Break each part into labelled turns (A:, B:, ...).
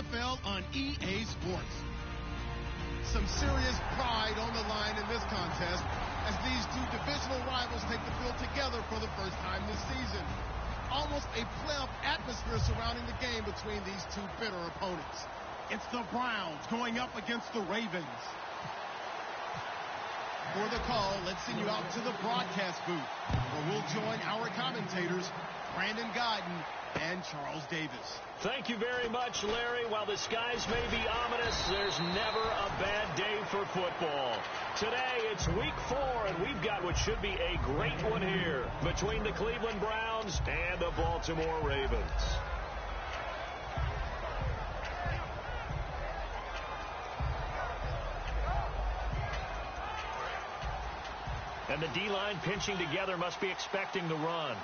A: NFL on EA Sports. Some serious pride on the line in this contest as these two divisional rivals take the field together for the first time this season. Almost a playoff atmosphere surrounding the game between these two bitter opponents. It's the Browns going up against the Ravens. For the call, let's send you out to the broadcast booth, where we'll join our commentators, Brandon Gaudin and Charles Davis.
B: Thank you very much, Larry. While the skies may be ominous, there's never a bad day for football. Today, it's week 4, and we've got what should be a great one here between the Cleveland Browns and the Baltimore Ravens. And the D-line pinching together must be expecting the run.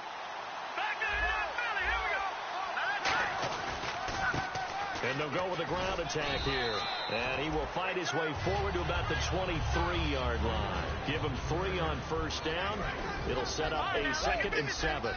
B: And they'll go with a ground attack here. And he will fight his way forward to about the 23-yard line. Give him 3 on first down. It'll set up a 2nd and 7.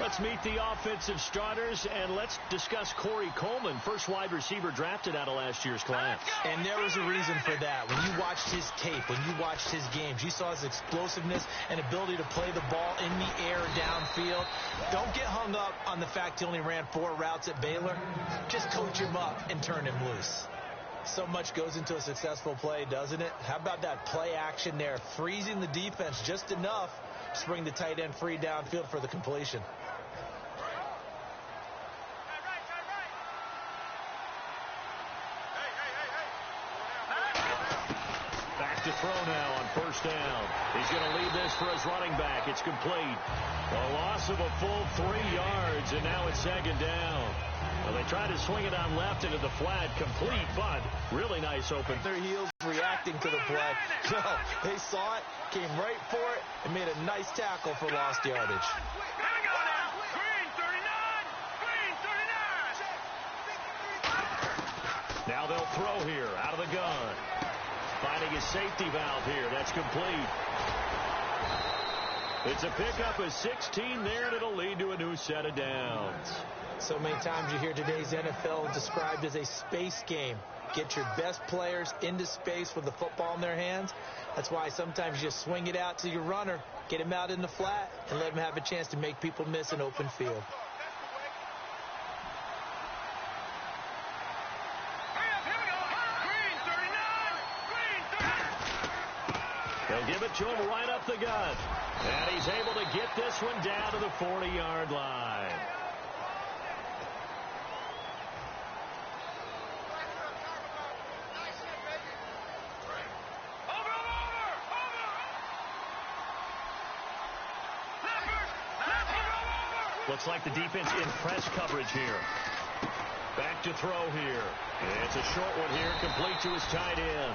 B: Let's meet the offensive starters, and let's discuss Corey Coleman, first wide receiver drafted out of last year's class.
C: And there was a reason for that. When you watched his tape, when you watched his games, you saw his explosiveness and ability to play the ball in the air downfield. Don't get hung up on the fact he only ran 4 routes at Baylor. Just coach him up and turn him loose. So much goes into a successful play, doesn't it? How about that play action there, freezing the defense just enough to bring the tight end free downfield for the completion.
B: To throw now on first down. He's going to lead this for his running back. It's complete. A loss of a full 3 yards, and now it's 2nd down. Well, they tried to swing it on left into the flat. Complete, but really nice open.
C: Their heels reacting to the play. No, they saw it, came right for it, and made a nice tackle for lost yardage.
B: Now they'll throw here out of the gun. Finding his safety valve here. That's complete. It's a pickup of 16 there, and it'll lead to a new set of downs.
C: So many times you hear today's NFL described as a space game. Get your best players into space with the football in their hands. That's why sometimes you just swing it out to your runner, get him out in the flat, and let him have a chance to make people miss an open field.
B: They'll give it to him right up the gut. And he's able to get this one down to the 40-yard line. Looks like the defense in press coverage here. Back to throw here. It's a short one here, complete to his tight end.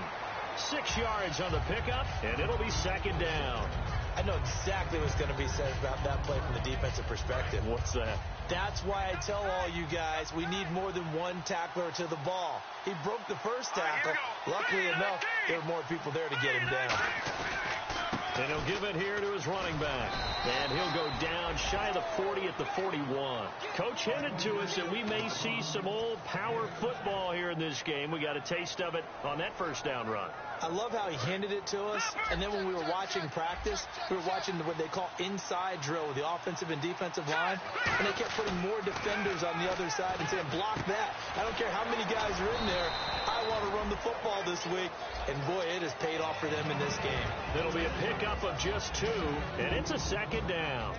B: 6 yards on the pickup, and it'll be 2nd down.
C: I know exactly what's going to be said about that play from the defensive perspective.
B: What's that?
C: That's why I tell all you guys we need more than one tackler to the ball. He broke the first tackle. Luckily enough, there were more people there to get him down.
B: And he'll give it here to his running back. And he'll go down shy of the 40 at the 41. Coach hinted to us that we may see some old power football here in this game. We got a taste of it on that first down run.
C: I love how he handed it to us, and then when we were watching practice, we were watching what they call inside drill with the offensive and defensive line, and they kept putting more defenders on the other side and saying, block that. I don't care how many guys are in there. I want to run the football this week, and boy, it has paid off for them in this game.
B: It'll be a pickup of just 2, and it's a 2nd down.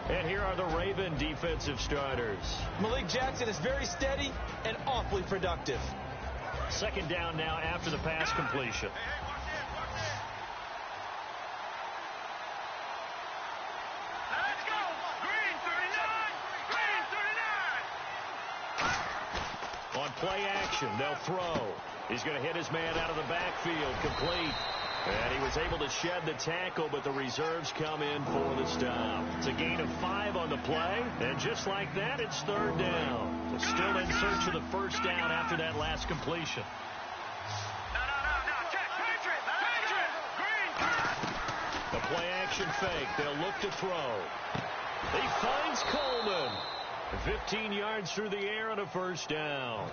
B: And here are the Raven defensive starters.
C: Malik Jackson is very steady and awfully productive.
B: 2nd down now after the pass completion.
D: Let's go. Green 39.
B: On play action, they'll throw. He's going to hit his man out of the backfield. Complete. And he was able to shed the tackle, but the reserves come in for the stop. It's a gain of 5 on the play, and just like that, it's 3rd down. They're still in search of the first down after that last completion. The play action fake. They'll look to throw. He finds Coleman. 15 yards through the air and a first down.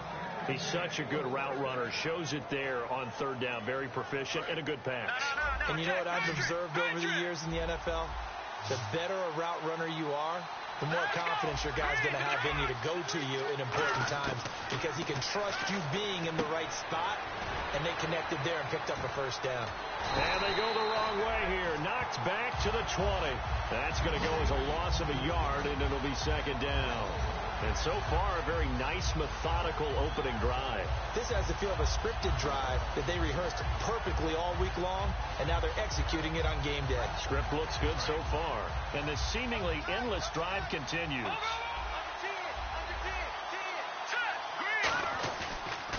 B: He's such a good route runner. Shows it there on third down. Very proficient and a good pass.
C: And you know what I've observed over the years in the NFL? The better a route runner you are, the more confidence your guy's going to have in you to go to you in important times, because he can trust you being in the right spot, and they connected there and picked up a first down.
B: And they go the wrong way here. Knocked back to the 20. That's going to go as a loss of a yard, and it'll be second down. And so far, a very nice, methodical opening drive.
C: This has the feel of a scripted drive that they rehearsed perfectly all week long, and now they're executing it on game day.
B: Script looks good so far. And this seemingly endless drive continues.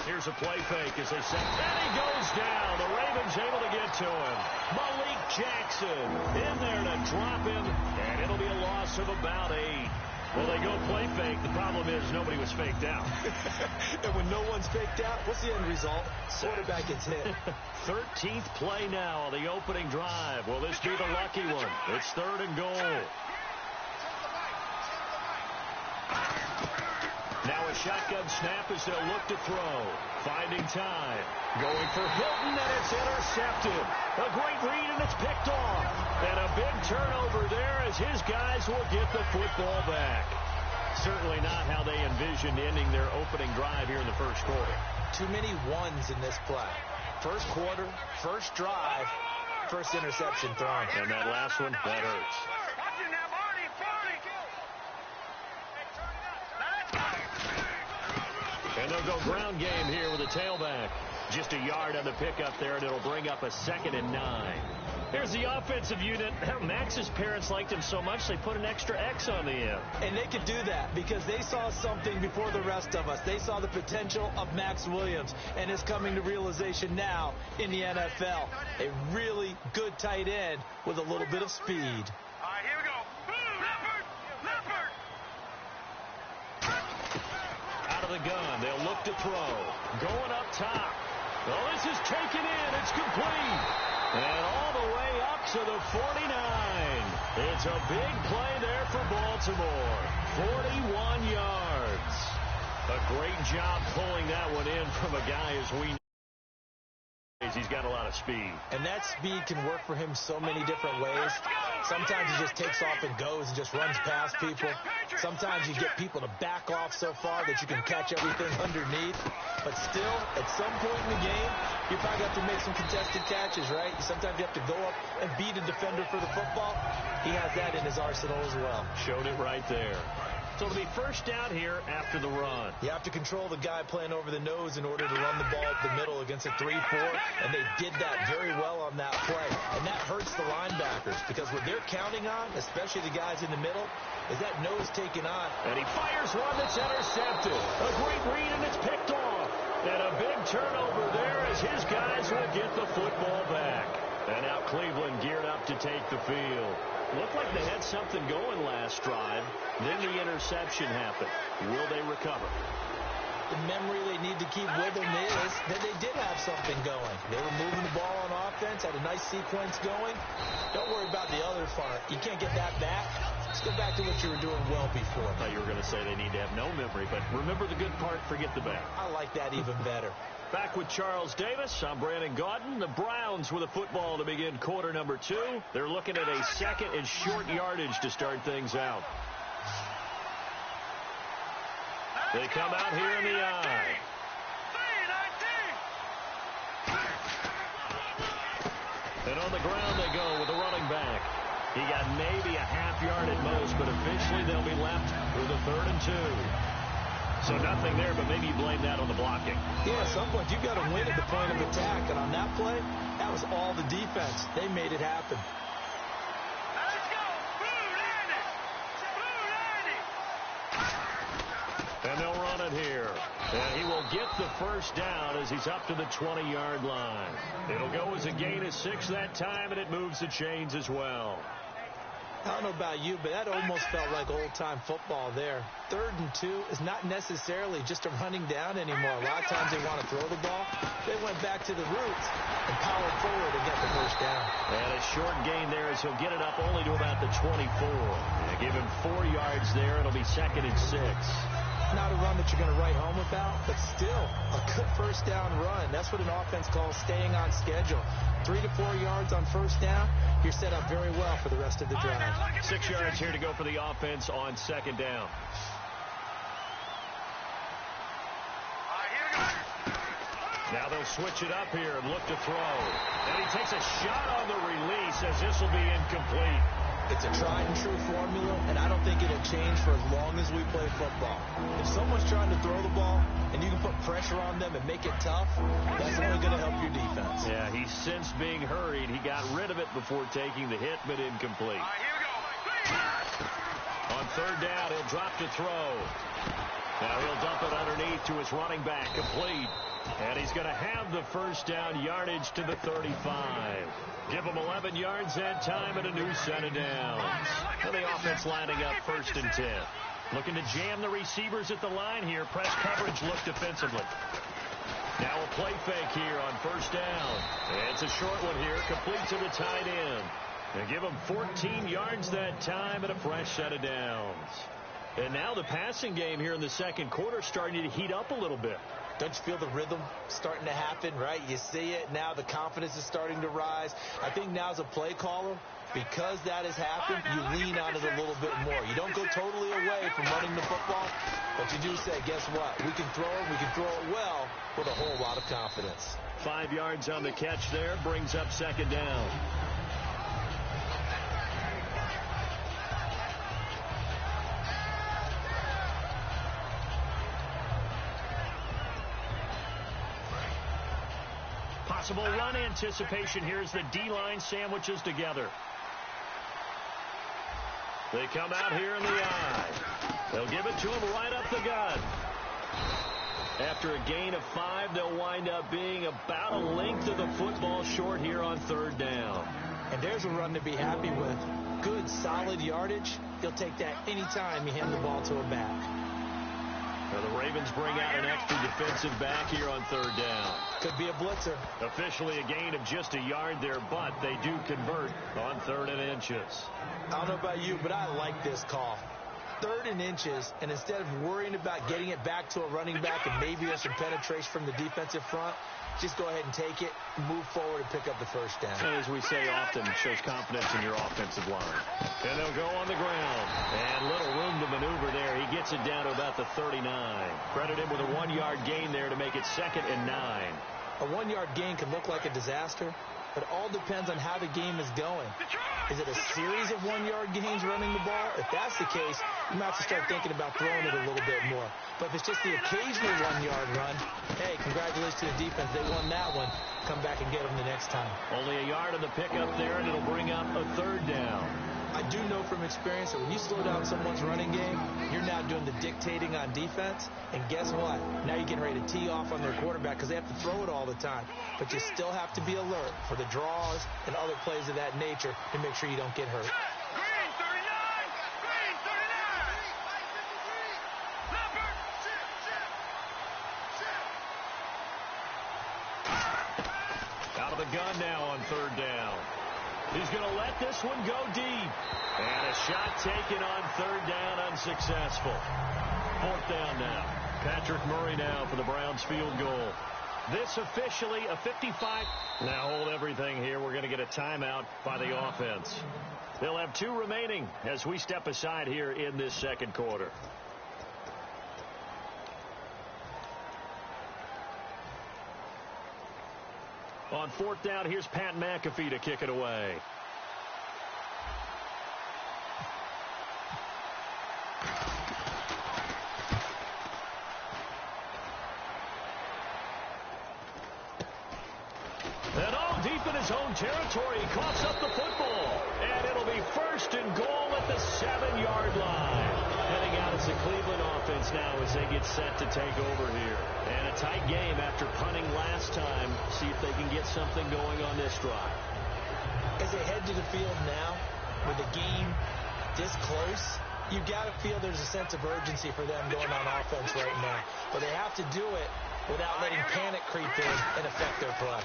B: Here's a play fake as they set. And he goes down. The Ravens able to get to him. Malik Jackson in there to drop him, and it'll be a loss of about 8. Well, they go play fake. The problem is nobody was faked out.
C: And when no one's faked out, what's the end result? Quarterback gets hit.
B: 13th play now on the opening drive. Will this be the lucky one? It's third and goal. Now a shotgun snap as they'll look to throw. Finding time. Going for Hilton, and it's intercepted. A great read, and it's picked off. And a big turnover there as his guys will get the football back. Certainly not how they envisioned ending their opening drive here in the first quarter.
C: Too many ones in this play. First quarter, first drive, first interception thrown.
B: And that last one, that hurts. And they'll go ground game here with a tailback. Just a yard on the pickup there, and it'll bring up a 2nd and 9. Here's the offensive unit. Max's parents liked him so much they put an extra X on the end.
C: And they could do that because they saw something before the rest of us. They saw the potential of Max Williams, and it's coming to realization now in the NFL. A really good tight end with a little bit of speed.
D: All right, here we go. Leopard!
B: Out of the gun, they'll look to throw. Going up top. Oh, this is taken in. It's complete. And all the way up to the 49. It's a big play there for Baltimore. 41 yards. A great job pulling that one in from a guy as we know. He's got a lot of speed.
C: And that speed can work for him so many different ways. Sometimes he just takes off and goes and just runs past people. Sometimes you get people to back off so far that you can catch everything underneath. But still, at some point in the game, you probably have to make some contested catches, right? Sometimes you have to go up and beat a defender for the football. He has that in his arsenal as well.
B: Showed it right there. So it'll be first down here after the run.
C: You have to control the guy playing over the nose in order to run the ball up the middle against a 3-4, and they did that very well on that play. And that hurts the linebackers because what they're counting on, especially the guys in the middle, is that nose taken on.
B: And he fires one that's intercepted. A great read, and it's picked off. And a big turnover there as his guys will get the football back. And now Cleveland geared up to take the field. Looked like they had something going last drive. Then the interception happened. Will they recover?
C: The memory they need to keep with them is that they did have something going. They were moving the ball on offense, had a nice sequence going. Don't worry about the other part. You can't get that back. Let's go back to what you were doing well before.
B: I thought you were going to say they need to have no memory, but remember the good part, forget the bad.
C: I like that even better.
B: Back with Charles Davis, I'm Brandon Gaudin. The Browns with a football to begin quarter number 2. They're looking at a 2nd and short yardage to start things out. They come out here in the eye. And on the ground they go with the running back. He got maybe a half yard at most, but officially they'll be left with a 3rd and 2. So nothing there, but maybe you blame that on the blocking.
C: Yeah, at some point, you've got to win at the point of attack. And on that play, that was all the defense. They made it happen.
D: Let's go. Blue 90.
B: And they'll run it here. And he will get the first down as he's up to the 20-yard line. It'll go as a gain of 6 that time, and it moves the chains as well.
C: I don't know about you, but that almost felt like old-time football there. 3rd and 2 is not necessarily just a running down anymore. A lot of times they want to throw the ball. They went back to the roots and powered forward to get the first down.
B: And a short gain there as he'll get it up only to about the 24. And give him 4 yards there. It'll be 2nd and 6.
C: Not a run that you're going to write home about, but still a good first down run. That's what an offense calls staying on schedule. 3 to 4 yards on first down, you're set up very well for the rest of the drive.
B: 6 yards here to go for the offense on 2nd down. Now they'll switch it up here and look to throw. And he takes a shot on the release as this will be incomplete.
C: It's a tried and true formula, and I don't think it'll change for as long as we play football. If someone's trying to throw the ball and you can put pressure on them and make it tough, that's only going to help your defense.
B: Yeah, he's since being hurried. He got rid of it before taking the hit, but incomplete. On 3rd down, he'll drop to throw. Now he'll dump it underneath to his running back, complete. And he's going to have the first down yardage to the 35. Give him 11 yards that time and a new set of downs. And the offense lining up 1st and 10. Looking to jam the receivers at the line here. Press coverage look defensively. Now a play fake here on 1st down. It's a short one here, complete to the tight end. And give him 14 yards that time and a fresh set of downs. And now the passing game here in the 2nd quarter starting to heat up a little bit.
C: Don't you feel the rhythm starting to happen, right? You see it now. The confidence is starting to rise. I think now as a play caller, because that has happened, you lean on it a little bit more. You don't go totally away from running the football, but you do say, guess what? We can throw it. We can throw it well with a whole lot of confidence.
B: 5 yards on the catch there. Brings up 2nd down. Possible run anticipation. Here's the D-line sandwiches together. They come out here in the eye. They'll give it to him right up the gut. After a gain of 5, they'll wind up being about a length of the football short here on 3rd down.
C: And there's a run to be happy with. Good, solid yardage. He'll take that anytime you hand the ball to a back.
B: Now the Ravens bring out an extra defensive back here on 3rd down.
C: Could be a blitzer.
B: Officially a gain of just a yard there, but they do convert on 3rd and inches.
C: I don't know about you, but I like this call. 3rd and inches, and instead of worrying about getting it back to a running back and maybe there's some penetration from the defensive front, just go ahead and take it, move forward, and pick up the first down.
B: And as we say often, it shows confidence in your offensive line. And they'll go on the ground. And little room to maneuver there. He gets it down to about the 39. Credit him with a 1-yard gain there to make it 2nd and 9.
C: A 1-yard gain can look like a disaster, but it all depends on how the game is going. Is it a series of 1-yard gains running the ball? If that's the case, you might have to start thinking about throwing it a little bit more. But if it's just the occasional 1-yard run, hey, congratulations to the defense. They won that one. Come back and get them the next time.
B: Only a yard of the pickup there, and it'll bring up a 3rd down.
C: I do know from experience that when you slow down someone's running game, you're now doing the dictating on defense. And guess what? Now you're getting ready to tee off on their quarterback because they have to throw it all the time. But you still have to be alert for the draws and other plays of that nature to make sure you don't get hurt.
D: Green 39! Green 39! Leopard!
B: Out of the gun now on 3rd down. He's going to let this one go deep. And a shot taken on 3rd down, unsuccessful. 4th down now. Patrick Murray now for the Browns field goal. This officially a 55. Now hold everything here. We're going to get a timeout by the offense. They'll have 2 remaining as we step aside here in this 2nd quarter. On 4th down, here's Pat McAfee to kick it away. And all deep in his own territory, he coughs up the football. And it'll be 1st and goal at the 7-yard line. Heading out is the Cleveland offense now as they get set to take over here. And a tight game after punting last time. See if they can get something going on this drive.
C: As they head to the field now, with the game this close, you got to feel there's a sense of urgency for them going on offense right now. But they have to do it without letting panic creep in and affect their play.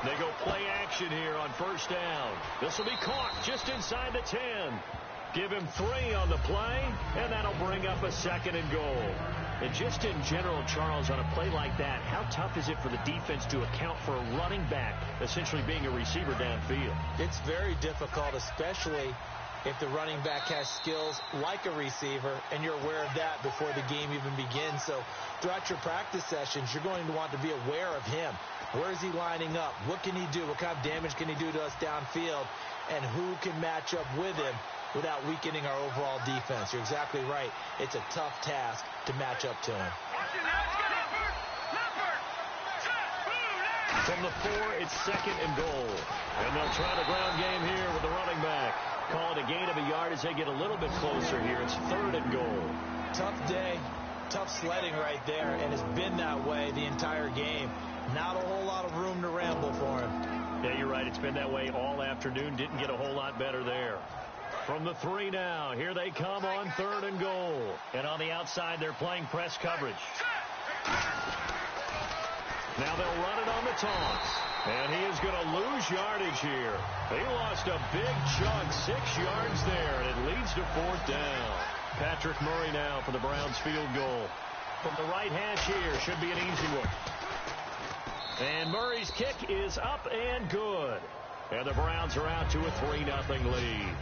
B: They go play action here on first down. This will be caught just inside the 10. Give him 3 on the play, and that'll bring up a 2nd and goal. And just in general, Charles, on a play like that, how tough is it for the defense to account for a running back essentially being a receiver downfield?
C: It's very difficult, especially if the running back has skills like a receiver, and you're aware of that before the game even begins. So throughout your practice sessions, you're going to want to be aware of him. Where is he lining up? What can he do? What kind of damage can he do to us downfield? And who can match up with him without weakening our overall defense? You're exactly right. It's a tough task to match up to him.
B: From the 4, it's 2nd and goal. And they'll try the ground game here with the running back. Call it a gain of a yard as they get a little bit closer here. It's 3rd and goal.
C: Tough day, tough sledding right there, and it's been that way the entire game. Not a whole lot of room to ramble for him.
B: Yeah, you're right. It's been that way all afternoon. Didn't get a whole lot better there. From the 3 now, here they come on 3rd and goal. And on the outside, they're playing press coverage. Now they'll run it on the toss. And he is going to lose yardage here. He lost a big chunk, 6 yards there, and it leads to 4th down. Patrick Murray now for the Browns field goal. From the right hash here, should be an easy one. And Murray's kick is up and good. And the Browns are out to a 3-0 lead.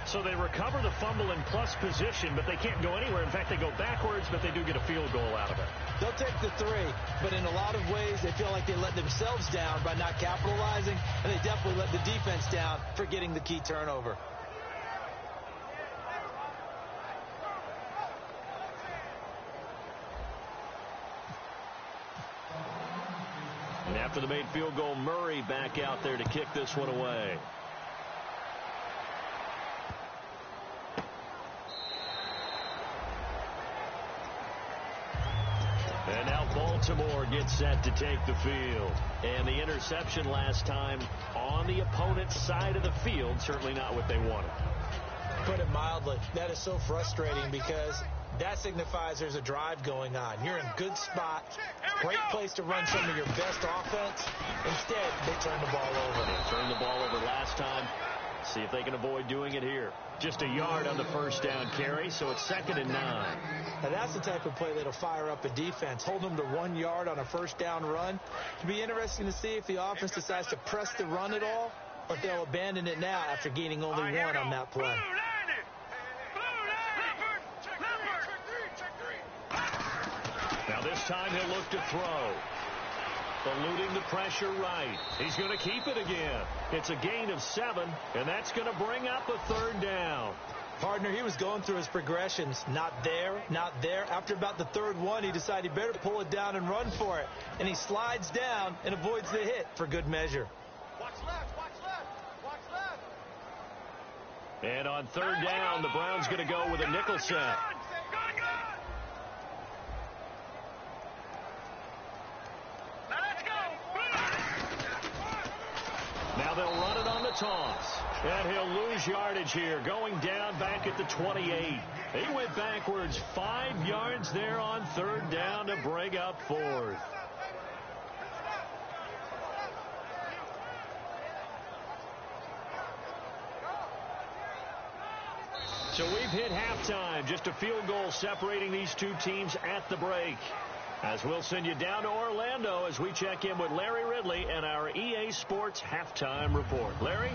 B: So they recover the fumble in plus position, but they can't go anywhere. In fact, they go backwards, but they do get a field goal out of it.
C: They'll take the 3, but in a lot of ways, they feel like they let themselves down by not capitalizing, and they definitely let the defense down for getting the key turnover.
B: And after the made field goal, Murray back out there to kick this one away. And now Baltimore gets set to take the field. And the interception last time on the opponent's side of the field, certainly not what they wanted.
C: Put it mildly, that is so frustrating because that signifies there's a drive going on. You're in a good spot, great place to run some of your best offense. Instead, they turn the ball over.
B: They turned the ball over last time. See if they can avoid doing it here. Just a yard on the first down carry, so it's 2nd and 9.
C: Now that's the type of play that'll fire up a defense. Hold them to 1 yard on a first down run. It'll be interesting to see if the offense decides to press the run at all, or if they'll abandon it now after gaining only 1 on that play.
B: Now this time he'll look to throw. Eluding the pressure right. He's going to keep it again. It's a gain of 7, and that's going to bring up a 3rd down.
C: Partner, he was going through his progressions. Not there, not there. After about the 3rd one, he decided he better pull it down and run for it. And he slides down and avoids the hit for good measure.
D: Watch left, watch left, watch left.
B: And on 3rd down, the Browns going to go with a nickel set. Now they'll run it on the toss. And he'll lose yardage here, going down back at the 28. He went backwards 5 yards there on 3rd down to bring up 4th. So we've hit halftime. Just a field goal separating these two teams at the break. As we'll send you down to Orlando as we check in with Larry Ridley and our EA Sports Halftime Report. Larry?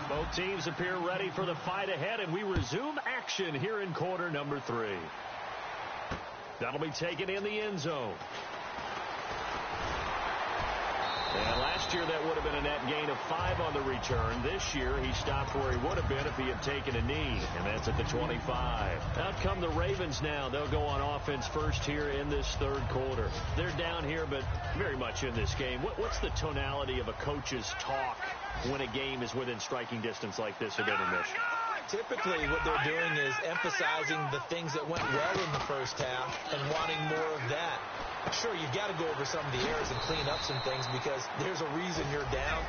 B: Both teams appear ready for the fight ahead, and we resume action here in quarter number 3. That'll be taken in the end zone. And last year that would have been a net gain of 5 on the return. This year he stopped where he would have been if he had taken a knee, and that's at the 25. Out come the Ravens now. They'll go on offense first here in this 3rd quarter. They're down here, but very much in this game. What's the tonality of a coach's talk when a game is within striking distance like this at intermission?
C: Typically, what they're doing is emphasizing the things that went well in the first half and wanting more of that. Sure, you've got to go over some of the errors and clean up some things because there's a reason you're down.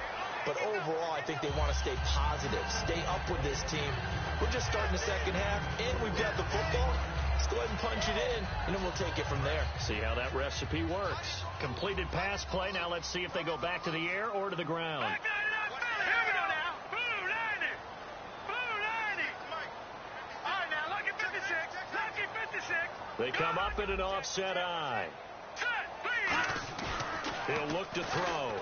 C: But overall, I think they want to stay positive, stay up with this team. We're just starting the second half, and we've got the football. Let's go ahead and punch it in, and then we'll take it from there.
B: See how that recipe works. Completed pass play. Now let's see if they go back to the air or to the ground. They come up in an offset eye. He'll look to throw.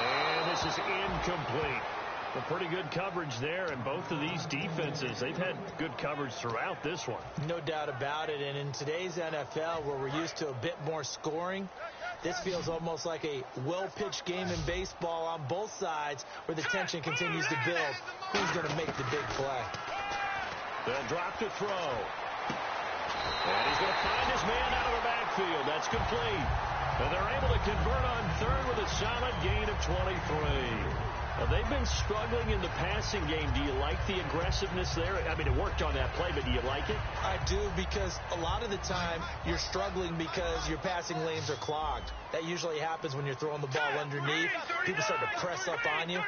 B: And this is incomplete. A pretty good coverage there, and both of these defenses, they've had good coverage throughout this one.
C: No doubt about it, and in today's NFL, where we're used to a bit more scoring, this feels almost like a well-pitched game in baseball on both sides where the tension continues to build. Who's going to make the big play?
B: They'll drop to throw. And he's going to find his man out of the backfield. That's complete. And they're able to convert on third with a solid gain of 23. They've been struggling in the passing game. Do you like the aggressiveness there? I mean, it worked on that play, but do you like it?
C: I do, because a lot of the time you're struggling because your passing lanes are clogged. That usually happens when you're throwing the ball underneath. People start to press up on you.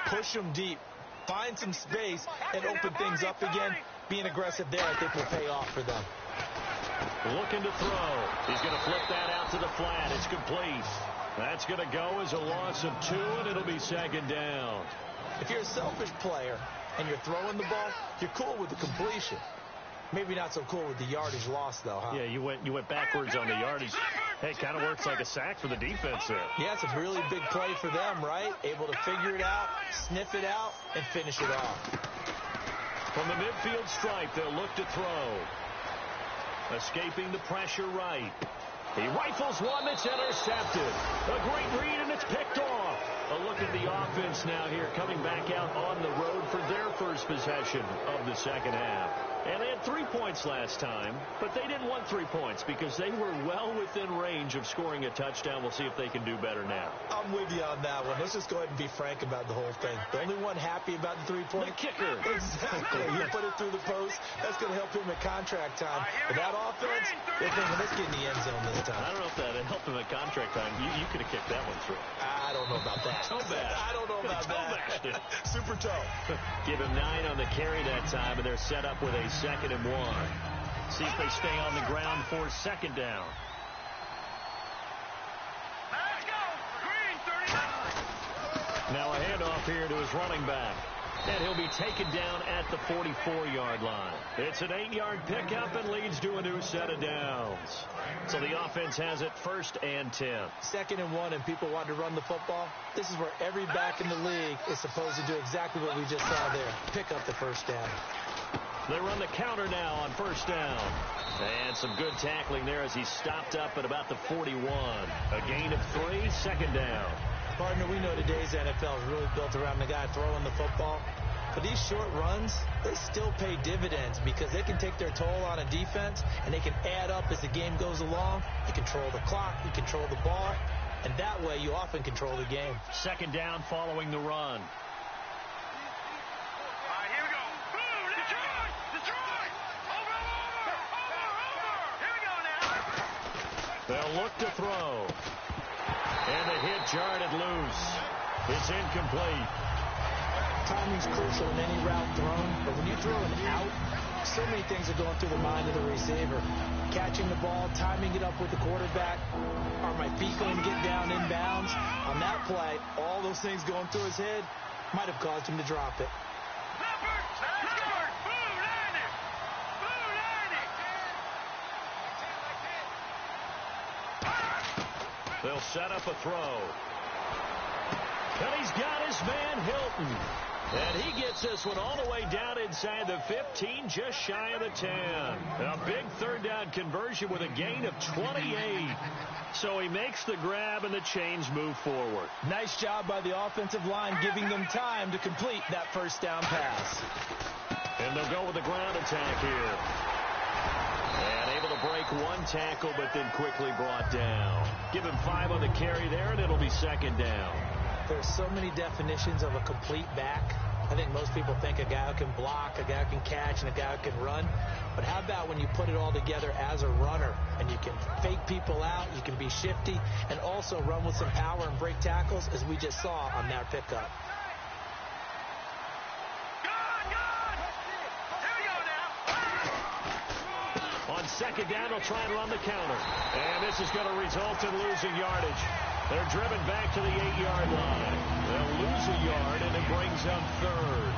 C: Push them deep. Find some space and open things up again. Being aggressive there, I think, will pay off for them.
B: Looking to throw. He's going to flip that out to the flat. It's complete. That's going to go as a loss of 2, and it'll be second down.
C: If you're a selfish player and you're throwing the ball, you're cool with the completion. Maybe not so cool with the yardage loss, though, huh?
B: Yeah, you went backwards on the yardage. Hey, kind of works like a sack for the defense there.
C: Yeah, it's a really big play for them, right? Able to figure it out, sniff it out, and finish it off.
B: From the midfield stripe, they'll look to throw. Escaping the pressure right. He rifles one that's intercepted. A great read, and it's picked off. A look at the offense now here, coming back out on the road for their first possession of the second half. And they had 3 points last time, but they didn't want 3 points because they were well within range of scoring a touchdown. We'll see if they can do better now.
C: I'm with you on that one. Let's just go ahead and be frank about the whole thing. The only one happy about the 3-point?
B: The kicker.
C: Exactly. You put it through the post. That's going to help him at contract time. But that offense, they're thinking, let's get in the end zone this time.
B: I don't know if that helped him at contract time. You could have kicked that one through.
C: I don't know about that.
B: Toe bash.
C: I don't know about that. Super toe.
B: Give him 9 on the carry that time, and they're set up with a 2nd and 1. See if they stay on the ground for second down.
D: Let's go. Green 39.
B: Now a handoff here to his running back. And he'll be taken down at the 44-yard line. It's an 8-yard pickup and leads to a new set of downs. So the offense has it 1st and 10.
C: 2nd and 1, and people want to run the football. This is where every back in the league is supposed to do exactly what we just saw there. Pick up the first down.
B: They run the counter now on 1st down. And some good tackling there as he stopped up at about the 41. A gain of 3, 2nd down.
C: Partner, we know today's NFL is really built around the guy throwing the football. But these short runs, they still pay dividends because they can take their toll on a defense, and they can add up as the game goes along. You control the clock, you control the ball, and that way you often control the game.
B: 2nd down following the run.
D: Here we go. Boom, Detroit. Over. Here we go now.
B: They'll look to throw. And the hit jarred it loose. It's incomplete.
C: Timing's crucial in any route thrown, but when you throw it out, so many things are going through the mind of the receiver. Catching the ball, timing it up with the quarterback. Are my feet going to get down in bounds? On that play, all those things going through his head might have caused him to drop it.
B: They'll set up a throw. And he's got his man Hilton. And he gets this one all the way down inside the 15, just shy of the 10. A big 3rd down conversion with a gain of 28. So he makes the grab and the chains move forward.
C: Nice job by the offensive line giving them time to complete that 1st down pass.
B: And they'll go with the ground attack here. And able to break 1 tackle, but then quickly brought down. Give him 5 on the carry there, and it'll be 2nd down.
C: There's so many definitions of a complete back. I think most people think a guy who can block, a guy who can catch, and a guy who can run. But how about when you put it all together as a runner and you can fake people out, you can be shifty, and also run with some power and break tackles, as we just saw on that pickup.
B: On second down, they'll try and run the counter. And this is going to result in losing yardage. They're driven back to the 8-yard line. They'll lose a yard, and it brings up third.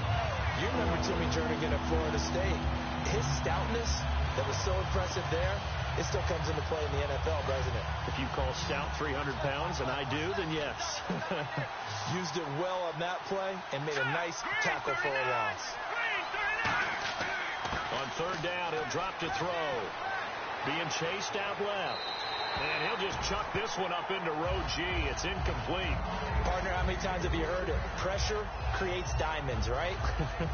C: You remember Timmy Jernigan at Florida State. His stoutness that was so impressive there, it still comes into play in the NFL, doesn't it?
B: If you call stout 300 pounds, and I do, then yes.
C: Used it well on that play and made a nice tackle for a loss.
B: On third down, he'll drop to throw. Being chased out left. And he'll just chuck this one up into row G. It's incomplete.
C: Partner, how many times have you heard it? Pressure creates diamonds, right?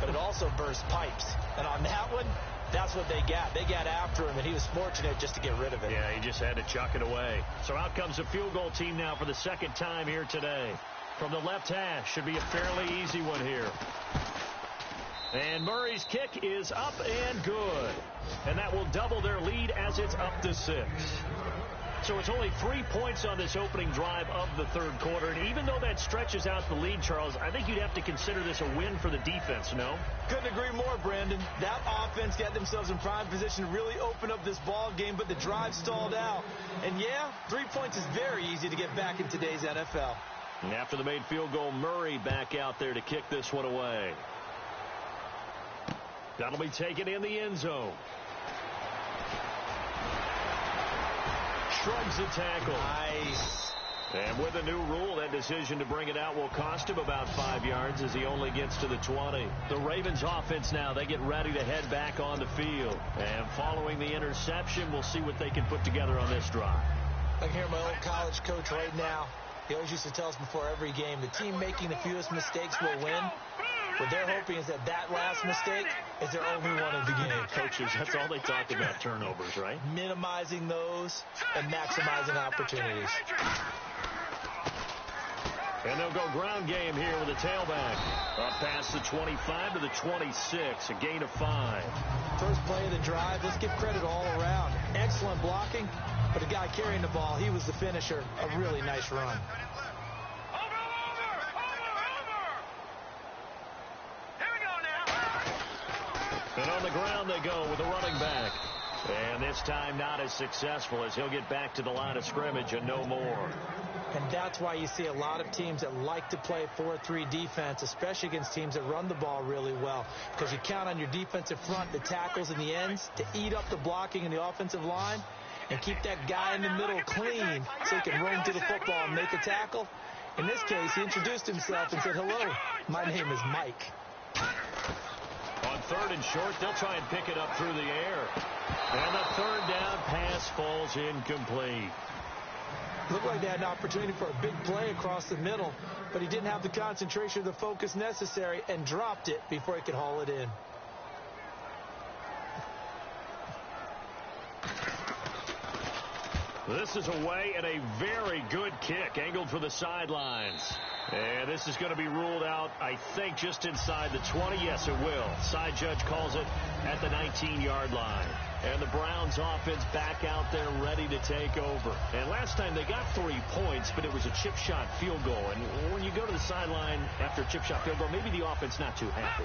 C: But it also bursts pipes. And on that one, that's what they got. They got after him, and he was fortunate just to get rid of it.
B: Yeah, he just had to chuck it away. So out comes the field goal team now for the second time here today. From the left hash, should be a fairly easy one here. And Murray's kick is up and good. And that will double their lead as it's up to 6. So it's only 3 points on this opening drive of the third quarter. And even though that stretches out the lead, Charles, I think you'd have to consider this a win for the defense, no?
C: Couldn't agree more, Brandon. That offense got themselves in prime position to really open up this ball game, but the drive stalled out. And yeah, 3 points is very easy to get back in today's NFL.
B: And after the made field goal, Murray back out there to kick this one away. That'll be taken in the end zone. Shrugs the tackle.
C: Nice.
B: And with a new rule, that decision to bring it out will cost him about 5 yards as he only gets to the 20. The Ravens offense now, they get ready to head back on the field. And following the interception, we'll see what they can put together on this drive.
C: I can hear my old college coach right now. He always used to tell us before every game, the team making the fewest mistakes will win. What they're hoping is that last mistake is their only one of the game.
B: Coaches, that's all they talk about, turnovers, right?
C: Minimizing those and maximizing opportunities.
B: And they'll go ground game here with a tailback. Up past the 25 to the 26, a gain of 5.
C: First play of the drive, let's give credit all around. Excellent blocking, but the guy carrying the ball, he was the finisher. A really nice run.
B: And on the ground they go with the running back. And this time not as successful as he'll get back to the line of scrimmage and no more.
C: And that's why you see a lot of teams that like to play 4-3 defense, especially against teams that run the ball really well. Because you count on your defensive front, the tackles and the ends, to eat up the blocking in the offensive line and keep that guy in the middle clean so he can roam to the football and make a tackle. In this case, he introduced himself and said, "Hello, my name is Mike."
B: On third and short, they'll try and pick it up through the air. And the third down pass falls incomplete.
C: Looked like they had an opportunity for a big play across the middle, but he didn't have the concentration or the focus necessary and dropped it before he could haul it in.
B: This is away and a very good kick, angled for the sidelines. And this is going to be ruled out, I think, just inside the 20. Yes, it will. Side judge calls it at the 19-yard line. And the Browns offense back out there ready to take over. And last time they got 3 points, but it was a chip shot field goal. And when you go to the sideline after a chip shot field goal, maybe the offense not too happy.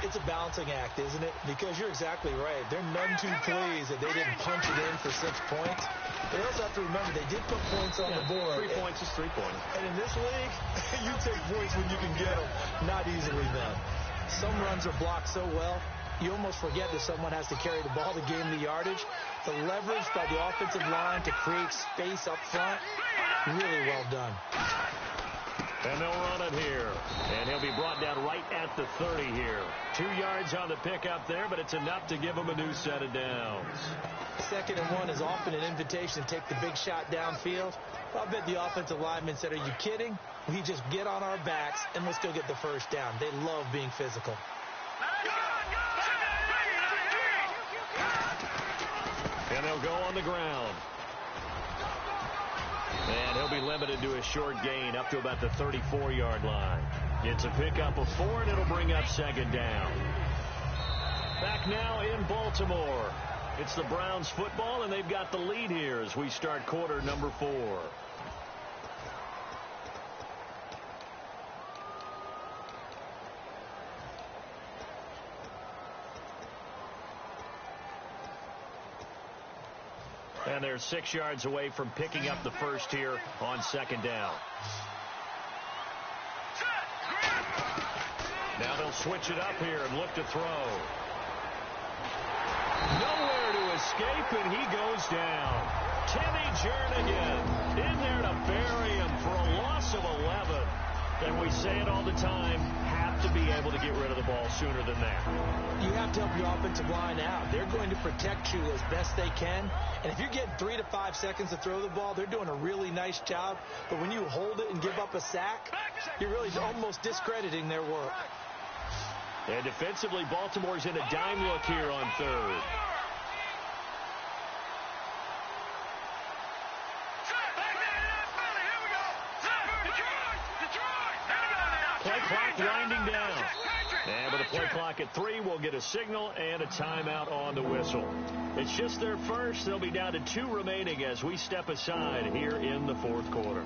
C: It's a balancing act, isn't it? Because you're exactly right. They're none too pleased that they didn't punch it in for 6 points. They also have to remember they did put points on the board.
B: 3 points is 3 points.
C: And in this league, you take points when you can get them. Not easily done. Some runs are blocked so well, you almost forget that someone has to carry the ball to gain the yardage. The leverage by the offensive line to create space up front, really well done.
B: And they'll run it here. And he'll be brought down right at the 30 here. 2 yards on the pickup there, but it's enough to give him a new set of downs.
C: 2nd and 1 is often an invitation to take the big shot downfield. I bet the offensive linemen said, "Are you kidding? We just get on our backs and let's go get the first down." They love being physical.
B: And they'll go on the ground. And he'll be limited to a short gain up to about the 34-yard line. It's a pickup of 4, and it'll bring up second down. Back now in Baltimore. It's the Browns football, and they've got the lead here as we start quarter number 4. And they're 6 yards away from picking up the first here on second down. Now they'll switch it up here and look to throw. Nowhere to escape, and he goes down. Timmy Jernigan in there to bury him for a loss of 11. And we say it all the time, have to be able to get rid of the ball sooner than that.
C: You have to help your offensive line out. They're going to protect you as best they can. And if you're getting 3 to 5 seconds to throw the ball, they're doing a really nice job. But when you hold it and give up a sack, you're really almost discrediting their work.
B: And defensively, Baltimore's in a dime look here on third. Play clock winding down. And with a play clock at 3, we'll get a signal and a timeout on the whistle. It's just their first. They'll be down to 2 remaining as we step aside here in the fourth quarter.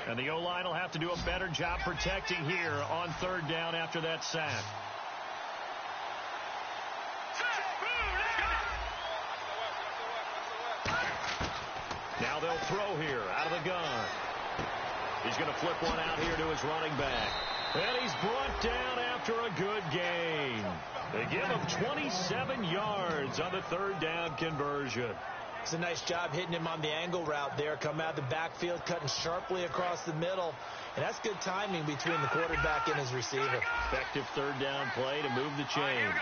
B: And the O-line will have to do a better job protecting here on third down after that sack. Now they'll throw here out of the gun. He's going to flip one out here to his running back. And he's brought down after a good gain. They give him 27 yards on the third down conversion.
C: It's a nice job hitting him on the angle route there. Come out of the backfield, cutting sharply across the middle. And that's good timing between the quarterback and his receiver.
B: Effective third down play to move the chains.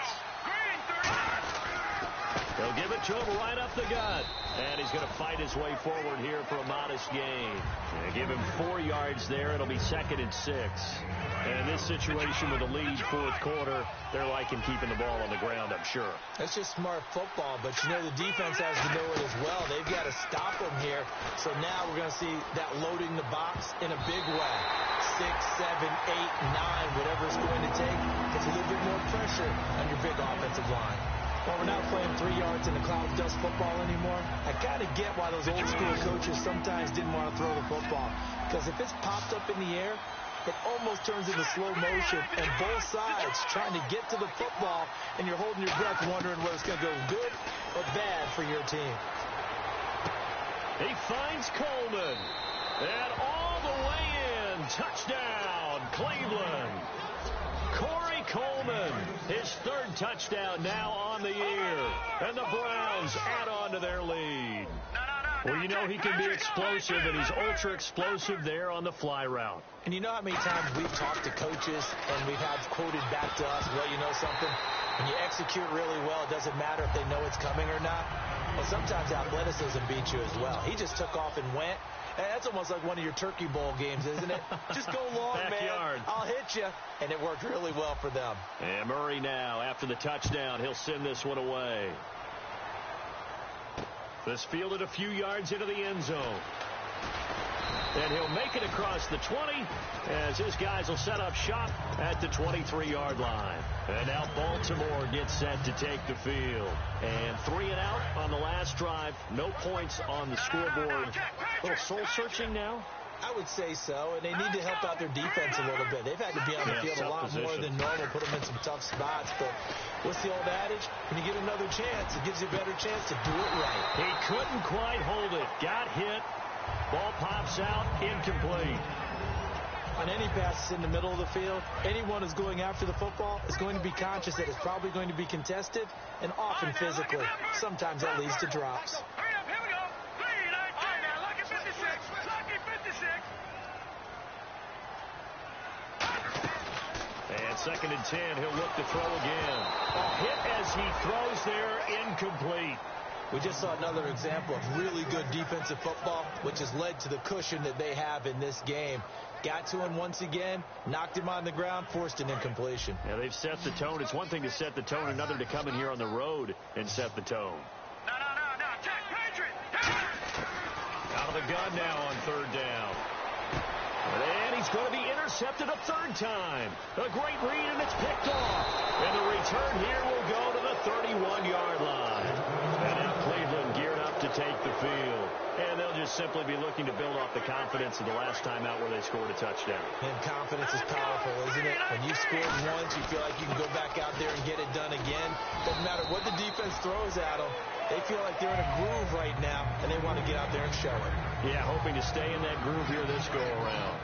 B: They'll give it to him right up the gut. And he's going to fight his way forward here for a modest gain. They give him 4 yards there. It'll be 2nd and 6. And in this situation with a lead fourth quarter, they're liking keeping the ball on the ground, I'm sure.
C: That's just smart football, but you know the defense has to know it as well. They've got to stop them here. So now we're going to see that loading the box in a big way. 6, 7, 8, 9, whatever it's going to take. Puts a little bit more pressure on your big offensive line. Well, we're not playing 3 yards in the cloud of dust football anymore. I kind of get why those old school coaches sometimes didn't want to throw the football. Because if it's popped up in the air, it almost turns into slow motion, and both sides trying to get to the football, and you're holding your breath wondering whether it's going to go good or bad for your team.
B: He finds Coleman, and all the way in, touchdown, Cleveland. Corey Coleman, his 3rd touchdown now on the year, and the Browns add on to their lead. Well, you know he can be explosive, and he's ultra-explosive there on the fly route.
C: And you know how many times we've talked to coaches, and we've had quoted back to us, well, you know something? When you execute really well, it doesn't matter if they know it's coming or not. Well, sometimes athleticism beats you as well. He just took off and went. And that's almost like one of your Turkey Bowl games, isn't it? Just go long, man. I'll hit you. And it worked really well for them.
B: And Murray now, after the touchdown, he'll send this one away. This fielded a few yards into the end zone. And he'll make it across the 20 as his guys will set up shop at the 23-yard line. And now Baltimore gets set to take the field. And 3 and out on the last drive. No points on the scoreboard. A little soul-searching now?
C: I would say so, and they need to help out their defense a little bit. They've had to be on the field a lot more than normal, put them in some tough spots. But what's the old adage? When you get another chance, it gives you a better chance to do it right.
B: He couldn't quite hold it. Got hit. Ball pops out, incomplete.
C: On any passes in the middle of the field, anyone who's going after the football is going to be conscious that it's probably going to be contested and often physically. Sometimes that leads to drops.
B: And 2nd and 10, he'll look to throw again. A hit as he throws there, incomplete.
C: We just saw another example of really good defensive football, which has led to the cushion that they have in this game. Got to him once again, knocked him on the ground, forced an incompletion.
B: Yeah, they've set the tone. It's one thing to set the tone, another to come in here on the road and set the tone.
D: No. Check, Patriot.
B: Out of the gun now on third down. And he's going to be intercepted a third time. A great read, and it's picked off. And the return here will go to the 31-yard line. And now Cleveland geared up to take the field. And they'll just simply be looking to build off the confidence of the last time out where they scored a touchdown.
C: And confidence is powerful, isn't it? When you've scored once, you feel like you can go back out there and get it done again. Doesn't matter what the defense throws at them. They feel like they're in a groove right now, and they want to get out there and show it.
B: Yeah, hoping to stay in that groove here this go-around.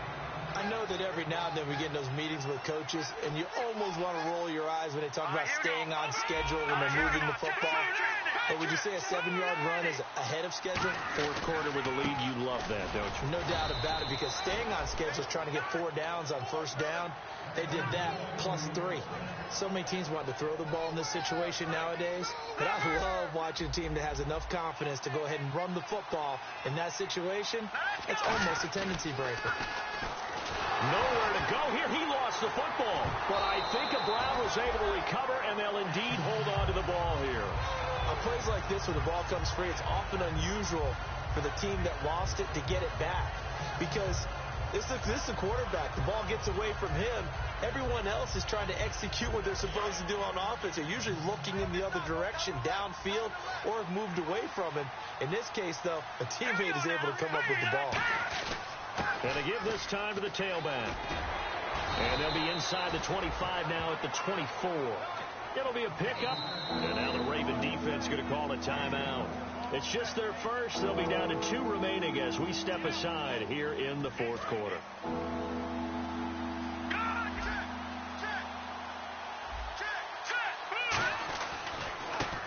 C: I know that every now and then we get in those meetings with coaches, and you almost want to roll your eyes when they talk about staying on schedule when they're moving the football. But would you say a 7-yard run is ahead of schedule?
B: Fourth quarter with a lead, you love that, don't you?
C: No doubt about it, because staying on schedule is trying to get 4 downs on first down. They did that plus 3. So many teams want to throw the ball in this situation nowadays. But I love watching a team that has enough confidence to go ahead and run the football in that situation. It's almost a tendency breaker.
B: Nowhere to go here. He lost the football. But I think Brown was able to recover, and they'll indeed hold on to the ball here.
C: On plays like this where the ball comes free, it's often unusual for the team that lost it to get it back. Because this is the quarterback. The ball gets away from him. Everyone else is trying to execute what they're supposed to do on offense. They're usually looking in the other direction, downfield, or have moved away from him. In this case, though, a teammate is able to come up with the ball.
B: And they give this time to the tailback. And they'll be inside the 25 now at the 24. It'll be a pickup. And now the Raven defense going to call a timeout. It's just their first. They'll be down to 2 remaining as we step aside here in the fourth quarter.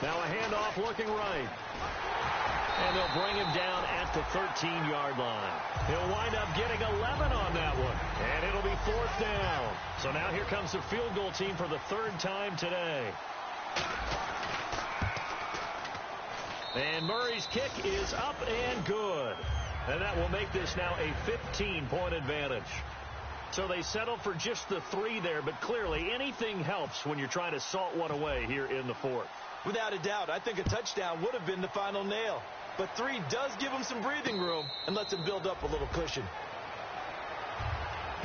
B: Now a handoff looking right. And they'll bring him down at the 13-yard line. He'll wind up getting 11 on that one. And it'll be 4th down. So now here comes the field goal team for the 3rd time today. And Murray's kick is up and good. And that will make this now a 15-point advantage. So they settle for just the 3 there, but clearly anything helps when you're trying to salt one away here in the 4th.
C: Without a doubt, I think a touchdown would have been the final nail. But 3 does give them some breathing room and lets them build up a little cushion.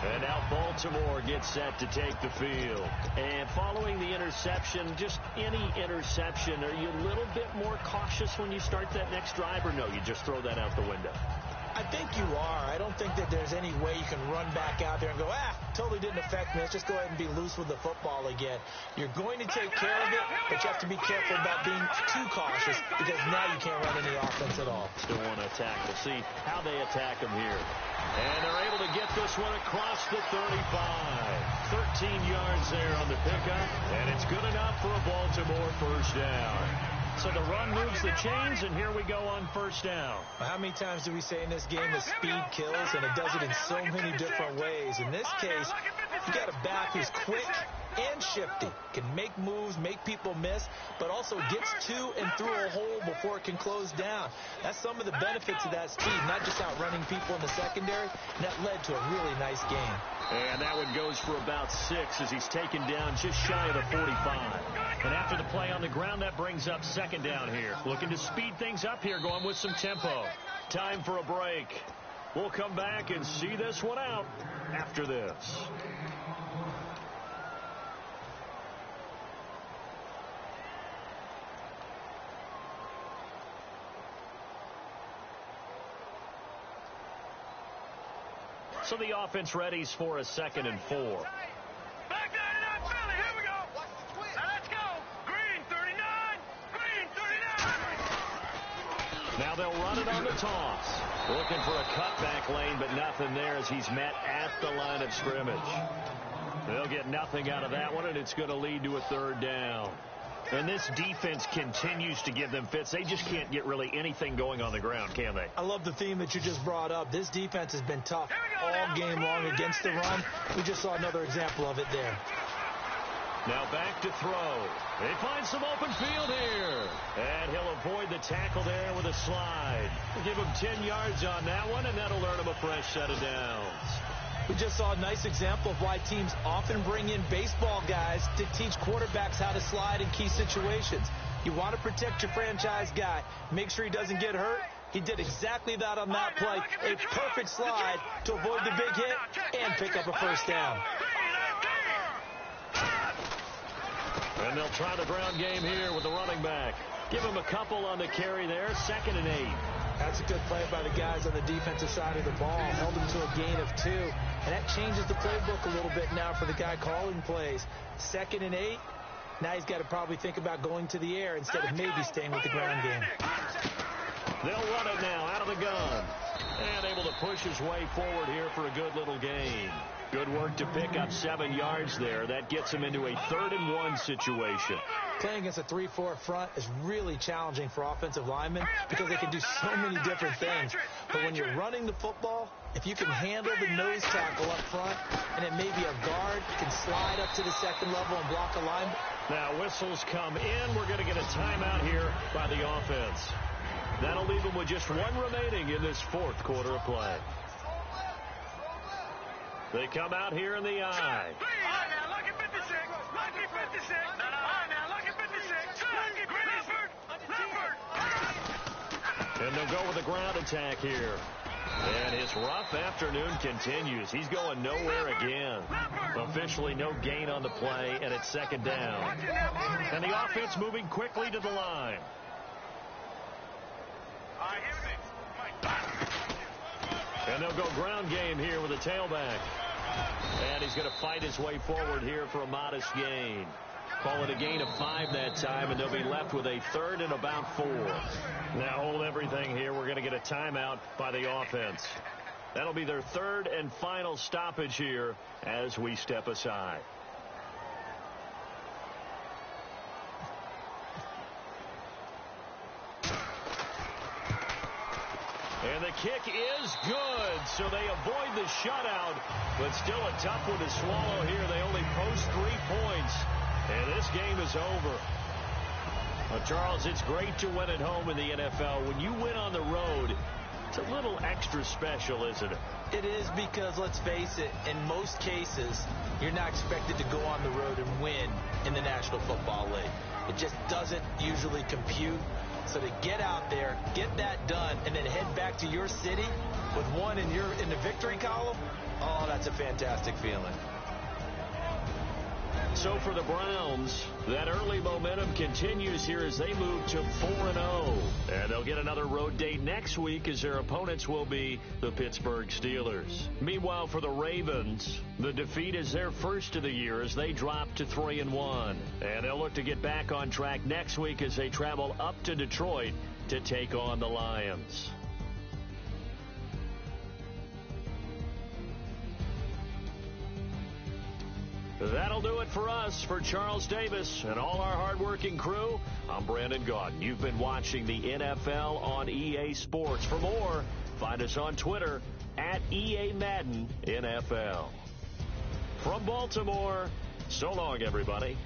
B: And now Baltimore gets set to take the field. And following the interception, just any interception, are you a little bit more cautious when you start that next drive, or no, you just throw that out the window?
C: I think you are. I don't think that there's any way you can run back out there and go, totally didn't affect me. Let's just go ahead and be loose with the football again. You're going to take care of it, but you have to be careful about being too cautious because now you can't run any offense at all.
B: Still want to attack. We'll see how they attack them here. And they're able to get this one across the 35. 13 yards there on the pickup, and it's good enough for a Baltimore first down. So the run moves the chains, and here we go on first down.
C: How many times do we say in this game that speed kills, and it does it in so many different ways? In this case, you got a back who's quick and shifty, can make moves, make people miss, but also gets to and through a hole before it can close down. That's some of the benefits of that speed, not just outrunning people in the secondary, and that led to a really nice game.
B: And that one goes for about 6 as he's taken down just shy of the 45. And after the play on the ground, that brings up 2nd down here. Looking to speed things up here, going with some tempo. Time for a break. We'll come back and see this one out after this. So the offense readies for a 2nd and 4.
D: Back down in that belly. Here we go. Now let's go. Green 39. Green 39.
B: Now they'll run it on the toss. Looking for a cutback lane, but nothing there as he's met at the line of scrimmage. They'll get nothing out of that one, and it's going to lead to a 3rd down. And this defense continues to give them fits. They just can't get really anything going on the ground, can they?
C: I love the theme that you just brought up. This defense has been tough all game long against the run. We just saw another example of it there.
B: Now back to throw. They find some open field here. And he'll avoid the tackle there with a slide. We'll give him 10 yards on that one, and that'll earn him a fresh set of downs.
C: We just saw a nice example of why teams often bring in baseball guys to teach quarterbacks how to slide in key situations. You want to protect your franchise guy. Make sure he doesn't get hurt. He did exactly that on that play. A perfect slide to avoid the big hit and pick up a first down.
B: And they'll try the ground game here with the running back. Give him a couple on the carry there. 2nd and 8.
C: That's a good play by the guys on the defensive side of the ball. Held him to a gain of 2. And that changes the playbook a little bit now for the guy calling plays. 2nd and 8. Now he's got to probably think about going to the air instead of maybe staying with the ground game.
B: They'll run it now out of the gun. And able to push his way forward here for a good little gain. Good work to pick up 7 yards there. That gets him into a 3rd and 1 situation.
C: Playing against a 3-4 front is really challenging for offensive linemen because they can do so many different things. But when you're running the football, if you can handle the nose tackle up front, and it may be a guard, you can slide up to the 2nd level and block a line.
B: Now whistles come in. We're going to get a timeout here by the offense. That'll leave them with just 1 remaining in this 4th quarter of play. They come out here in the I.
D: Lucky 56. Lucky 56. Lucky 56.
B: And they'll go with a ground attack here. And his rough afternoon continues. He's going nowhere again. Officially no gain on the play, and it's 2nd down. And the offense moving quickly to the line. And they'll go ground game here with a tailback. And he's going to fight his way forward here for a modest gain. Call it a gain of 5 that time, and they'll be left with a 3rd and about 4. Now hold everything here. We're going to get a timeout by the offense. That'll be their 3rd and final stoppage here as we step aside. And the kick is good, so they avoid the shutout, but still a tough one to swallow here. They only post 3 points, and this game is over. Well, Charles, it's great to win at home in the NFL. When you win on the road, it's a little extra special, isn't it?
C: It is because, let's face it, in most cases, you're not expected to go on the road and win in the National Football League. It just doesn't usually compute. So to get out there, get that done, and then head back to your city with 1 in the victory column, oh, that's a fantastic feeling.
B: So for the Browns, that early momentum continues here as they move to 4-0. And they'll get another road date next week as their opponents will be the Pittsburgh Steelers. Meanwhile, for the Ravens, the defeat is their first of the year as they drop to 3-1. And they'll look to get back on track next week as they travel up to Detroit to take on the Lions. That'll do it for us. For Charles Davis and all our hardworking crew, I'm Brandon Gaudin. You've been watching the NFL on EA Sports. For more, find us on Twitter at EA Madden NFL. From Baltimore, so long, everybody.